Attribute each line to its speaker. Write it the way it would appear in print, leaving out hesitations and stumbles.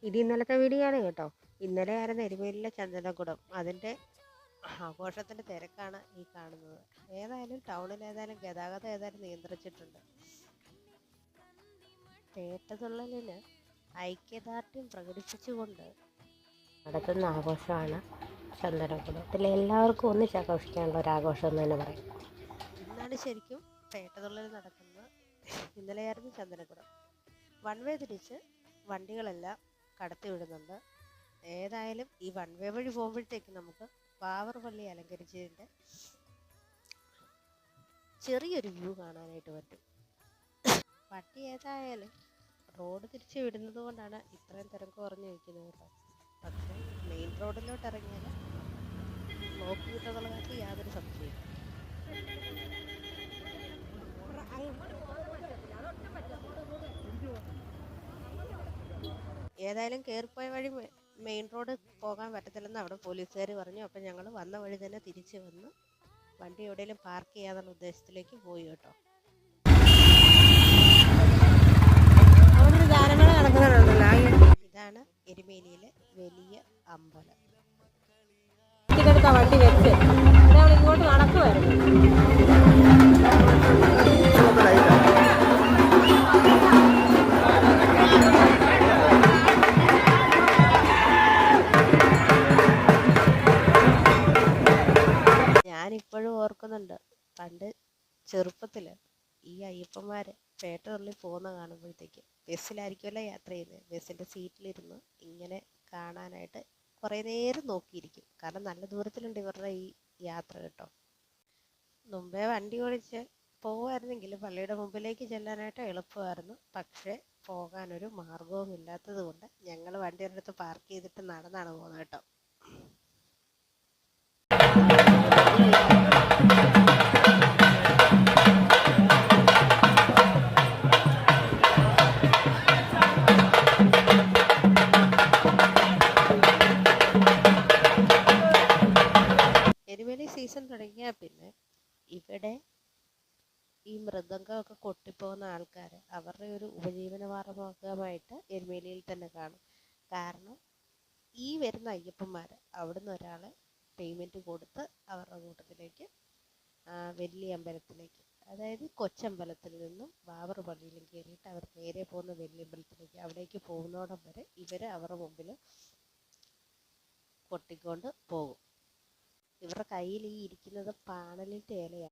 Speaker 1: ഇത് ഇന്നലത്തെ വീഡിയോ ആണ് കേട്ടോ. ഇന്നലെ ആയിരുന്നു എരുമേലിയിലെ ചന്ദനക്കുടം. അതിൻ്റെ ആഘോഷത്തിൻ്റെ തിരക്കാണ് ഈ കാണുന്നത്. ഏതായാലും ടൗണിൽ ഏതായാലും ഗതാഗതം ഏതായാലും നിയന്ത്രിച്ചിട്ടുണ്ട്. പേട്ടതുള്ളലിന് ഐക്യദാർഢ്യം പ്രകടിപ്പിച്ചുകൊണ്ട് നടത്തുന്ന ആഘോഷമാണ് ചന്ദനക്കുടം. ഇതിൽ എല്ലാവർക്കും ഒന്നിച്ചാഘോഷിക്കാനുള്ള ഒരു ആഘോഷം എന്ന് തന്നെ പറയും. ഇന്നാണ് ശരിക്കും പേട്ടതുള്ളൽ നടക്കുന്നത്. ഇന്നലെയായിരുന്നു ചന്ദനക്കുടം. വൺ വേ തിരിച്ച് വണ്ടികളെല്ലാം കടത്തി വിടുന്നുണ്ട്. ഏതായാലും ഈ വൺ വേ വഴി പോകുമ്പോഴത്തേക്ക് നമുക്ക് പാവർപള്ളി അലങ്കരിച്ചതിൻ്റെ ചെറിയൊരു വ്യൂ കാണാനായിട്ട് പറ്റും. വണ്ടി ഏതായാലും റോഡ് തിരിച്ച് വിടുന്നത് കൊണ്ടാണ് ഇത്രയും തിരക്ക് കുറഞ്ഞു നിൽക്കുന്നത് കേട്ടോ. പക്ഷേ മെയിൻ റോഡിലോട്ട് ഇറങ്ങിയാൽ ബ്ലോക്ക് കിട്ടുന്നുള്ള കാര്യത്തിൽ യാതൊരു സംശയവും. ഏതായാലും കയറിപ്പോയ വഴി മെയിൻ റോഡ് പോകാൻ പറ്റത്തില്ലെന്ന് അവിടെ പോലീസുകാർ പറഞ്ഞു. അപ്പം ഞങ്ങൾ വന്ന വഴി തന്നെ തിരിച്ച് വന്ന് വണ്ടി എവിടെയെങ്കിലും പാർക്ക് ചെയ്യാന്നുള്ള ഉദ്ദേശത്തിലേക്ക് പോയി കേട്ടോ. ഇതാണ് എരുമേലിയിലെ വലിയ അമ്പലം.
Speaker 2: വണ്ടി വെച്ച് ഇങ്ങോട്ട് നടക്കുമായിരുന്നു.
Speaker 1: ഞാനിപ്പോഴും ഓർക്കുന്നുണ്ട്, പണ്ട് ചെറുപ്പത്തിൽ ഈ അയ്യപ്പന്മാർ പേട്ടതുള്ളി പോകുന്ന കാണുമ്പോഴത്തേക്ക് ബസ്സിലായിരിക്കുമല്ലോ യാത്ര ചെയ്യുന്നത്. ബസ്സിൻ്റെ സീറ്റിലിരുന്ന് ഇങ്ങനെ കാണാനായിട്ട് കുറേ നേരം നോക്കിയിരിക്കും. കാരണം നല്ല ദൂരത്തിലുണ്ട് ഇവരുടെ ഈ യാത്ര കേട്ടോ. മുമ്പേ വണ്ടി ഓടിച്ച് പോകുമായിരുന്നെങ്കിൽ പള്ളിയുടെ മുമ്പിലേക്ക് ചെല്ലാനായിട്ട് എളുപ്പമായിരുന്നു. പക്ഷേ പോകാനൊരു മാർഗവും ഇല്ലാത്തത് കൊണ്ട് ഞങ്ങൾ വണ്ടിയുടെ അടുത്ത് പാർക്ക് ചെയ്തിട്ട് നടന്നാണ് പോകുന്നത് കേട്ടോ. എരുമേലി സീസൺ തുടങ്ങിയാൽ പിന്നെ ഇവിടെ ഈ മൃദംഗമൊക്കെ കൊട്ടിപ്പോകുന്ന ആൾക്കാർ അവരുടെ ഒരു ഉപജീവന മാർഗമായിട്ട് എരുമേലിയിൽ തന്നെ കാണും. കാരണം ഈ വരുന്ന അയ്യപ്പന്മാർ അവിടുന്ന് ഒരാളെ പേയ്മെൻറ്റ് കൊടുത്ത് അവരുടെ കൂട്ടത്തിലേക്ക് വലിയ അമ്പലത്തിലേക്ക്, അതായത് കൊച്ചമ്പലത്തിൽ നിന്നും ബാബർ പള്ളിയിലും കയറിയിട്ട് അവർ നേരെ പോകുന്ന വലിയ അമ്പലത്തിലേക്ക്, അവിടേക്ക് പോകുന്നോടം വരെ ഇവർ അവരുടെ മുമ്പിൽ കൊട്ടിക്കൊണ്ട് പോകും. ഇവരുടെ കയ്യിൽ ഈ ഇരിക്കുന്നത് പാണലിൻ്റെ ഇലയാണ്.